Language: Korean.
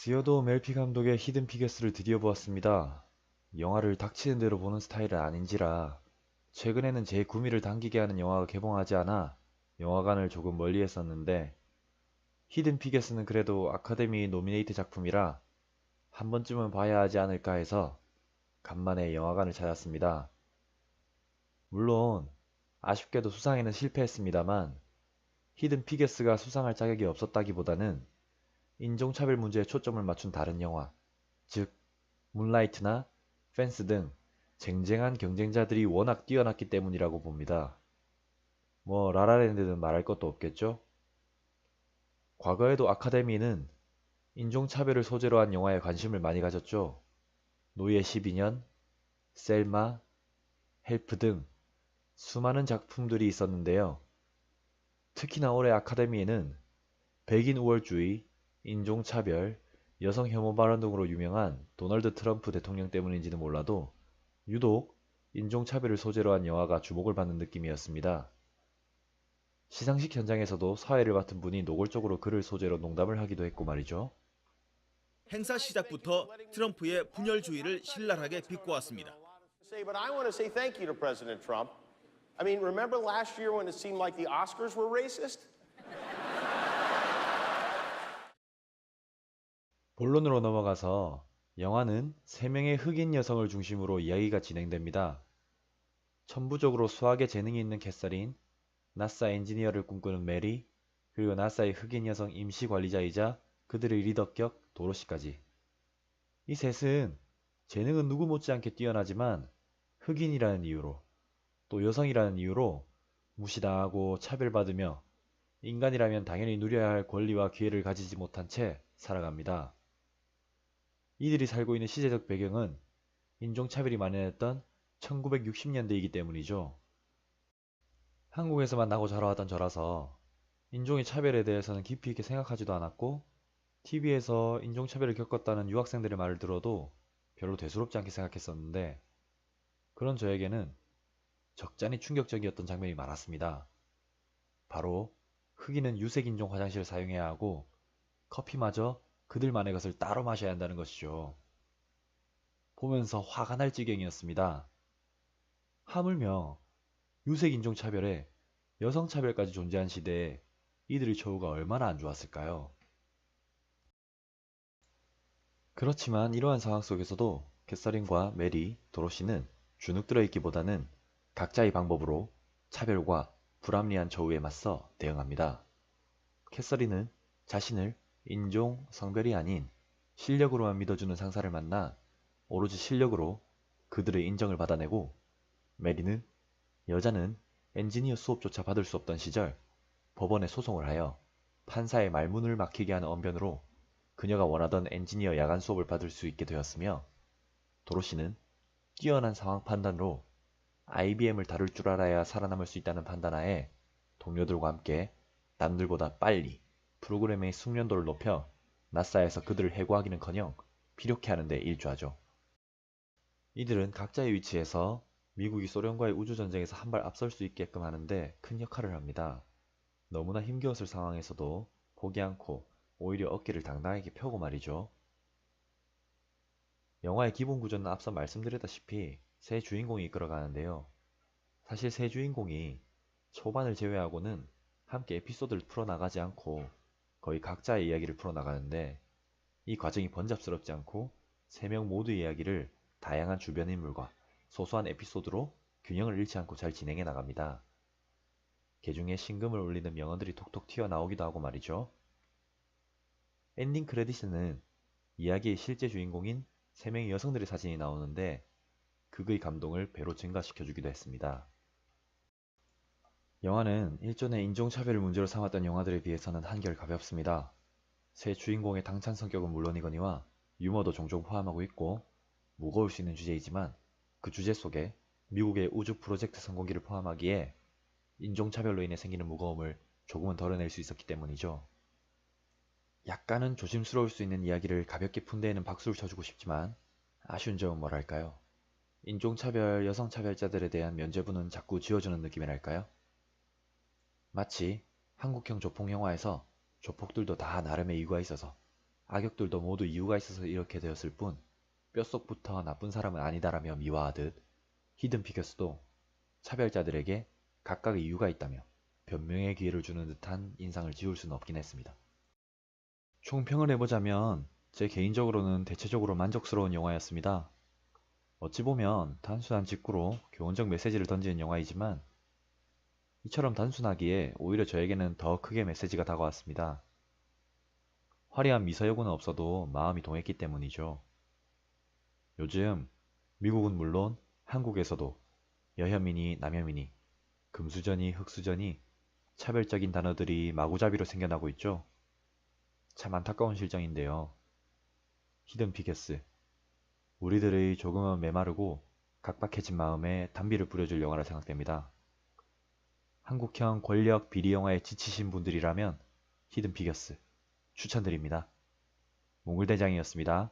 스요도 멜피 감독의 히든 피겨스를 드디어 보았습니다. 영화를 닥치는 대로 보는 스타일은 아닌지라 최근에는 제 구미를 당기게 하는 영화가 개봉하지 않아 영화관을 조금 멀리 했었는데 히든 피겨스는 그래도 아카데미 노미네이트 작품이라 한 번쯤은 봐야 하지 않을까 해서 간만에 영화관을 찾았습니다. 물론 아쉽게도 수상에는 실패했습니다만 히든 피겨스가 수상할 자격이 없었다기보다는 인종차별 문제에 초점을 맞춘 다른 영화, 즉 문라이트나 펜스 등 쟁쟁한 경쟁자들이 워낙 뛰어났기 때문이라고 봅니다. 뭐 라라랜드는 말할 것도 없겠죠? 과거에도 아카데미는 인종차별을 소재로 한 영화에 관심을 많이 가졌죠. 노예 12년, 셀마, 헬프 등 수많은 작품들이 있었는데요. 특히나 올해 아카데미에는 백인 우월주의, 인종차별, 여성 혐오 발언 등으로 유명한 도널드 트럼프 대통령 때문인지는 몰라도 유독 인종차별을 소재로 한 영화가 주목을 받는 느낌이었습니다. 시상식 현장에서도 사회를 맡은 분이 노골적으로 그를 소재로 농담을 하기도 했고 말이죠. 행사 시작부터 트럼프의 분열주의를 신랄하게 비꼬았습니다. But I want to say thank you to President Trump. I mean, remember last year when it seemed like the Oscars were racist? 본론으로 넘어가서 영화는 3명의 흑인 여성을 중심으로 이야기가 진행됩니다. 천부적으로 수학에 재능이 있는 캐서린, 나사 엔지니어를 꿈꾸는 메리, 그리고 나사의 흑인 여성 임시 관리자이자 그들의 리더격 도로시까지. 이 셋은 재능은 누구 못지않게 뛰어나지만 흑인이라는 이유로 또 여성이라는 이유로 무시당하고 차별받으며 인간이라면 당연히 누려야 할 권리와 기회를 가지지 못한 채 살아갑니다. 이들이 살고 있는 시대적 배경은 인종차별이 만연했던 1960년대이기 때문이죠. 한국에서만 나고 자라왔던 저라서 인종의 차별에 대해서는 깊이 있게 생각하지도 않았고 TV에서 인종차별을 겪었다는 유학생들의 말을 들어도 별로 대수롭지 않게 생각했었는데 그런 저에게는 적잖이 충격적이었던 장면이 많았습니다. 바로 흑인은 유색인종 화장실을 사용해야 하고 커피마저 그들만의 것을 따로 마셔야 한다는 것이죠. 보면서 화가 날 지경이었습니다. 하물며 유색인종차별에 여성차별까지 존재한 시대에 이들의 처우가 얼마나 안 좋았을까요? 그렇지만 이러한 상황 속에서도 캐서린과 메리, 도로시는 주눅들어 있기보다는 각자의 방법으로 차별과 불합리한 처우에 맞서 대응합니다. 캐서린은 자신을 인종, 성별이 아닌 실력으로만 믿어주는 상사를 만나 오로지 실력으로 그들의 인정을 받아내고 메리는 여자는 엔지니어 수업조차 받을 수 없던 시절 법원에 소송을 하여 판사의 말문을 막히게 하는 언변으로 그녀가 원하던 엔지니어 야간 수업을 받을 수 있게 되었으며 도로시는 뛰어난 상황 판단으로 IBM을 다룰 줄 알아야 살아남을 수 있다는 판단하에 동료들과 함께 남들보다 빨리 프로그램의 숙련도를 높여 나사에서 그들을 해고하기는커녕 피력해 하는 데 일조하죠. 이들은 각자의 위치에서 미국이 소련과의 우주전쟁에서 한 발 앞설 수 있게끔 하는데 큰 역할을 합니다. 너무나 힘겨웠을 상황에서도 포기 않고 오히려 어깨를 당당하게 펴고 말이죠. 영화의 기본 구조는 앞서 말씀드렸다시피 세 주인공이 이끌어가는데요. 사실 세 주인공이 초반을 제외하고는 함께 에피소드를 풀어나가지 않고 거의 각자의 이야기를 풀어나가는데 이 과정이 번잡스럽지 않고 세 명 모두의 이야기를 다양한 주변 인물과 소소한 에피소드로 균형을 잃지 않고 잘 진행해 나갑니다. 개중에 심금을 울리는 명언들이 톡톡 튀어나오기도 하고 말이죠. 엔딩 크레딧에는 이야기의 실제 주인공인 3명의 여성들의 사진이 나오는데 극의 감동을 배로 증가시켜주기도 했습니다. 영화는 일전에 인종차별을 문제로 삼았던 영화들에 비해서는 한결 가볍습니다. 세 주인공의 당찬 성격은 물론이거니와 유머도 종종 포함하고 있고 무거울 수 있는 주제이지만 그 주제 속에 미국의 우주 프로젝트 성공기를 포함하기에 인종차별로 인해 생기는 무거움을 조금은 덜어낼 수 있었기 때문이죠. 약간은 조심스러울 수 있는 이야기를 가볍게 푼데에는 박수를 쳐주고 싶지만 아쉬운 점은 뭐랄까요? 인종차별, 여성차별자들에 대한 면죄부는 자꾸 지어주는 느낌이랄까요? 마치 한국형 조폭 영화에서 조폭들도 다 나름의 이유가 있어서 악역들도 모두 이유가 있어서 이렇게 되었을 뿐 뼛속부터 나쁜 사람은 아니다라며 미화하듯 히든 피겨스도 차별자들에게 각각의 이유가 있다며 변명의 기회를 주는 듯한 인상을 지울 수는 없긴 했습니다. 총평을 해보자면 제 개인적으로는 대체적으로 만족스러운 영화였습니다. 어찌 보면 단순한 직구로 교훈적 메시지를 던지는 영화이지만 이처럼 단순하기에 오히려 저에게는 더 크게 메시지가 다가왔습니다. 화려한 미사여구는 없어도 마음이 동했기 때문이죠. 요즘 미국은 물론 한국에서도 여현민이 남현민이, 금수저니 흑수저니 차별적인 단어들이 마구잡이로 생겨나고 있죠. 참 안타까운 실정인데요. 히든 피겨스, 우리들의 조금은 메마르고 각박해진 마음에 단비를 뿌려줄 영화라 생각됩니다. 한국형 권력 비리 영화에 지치신 분들이라면 히든 피겨스 추천드립니다. 몽글대장이었습니다.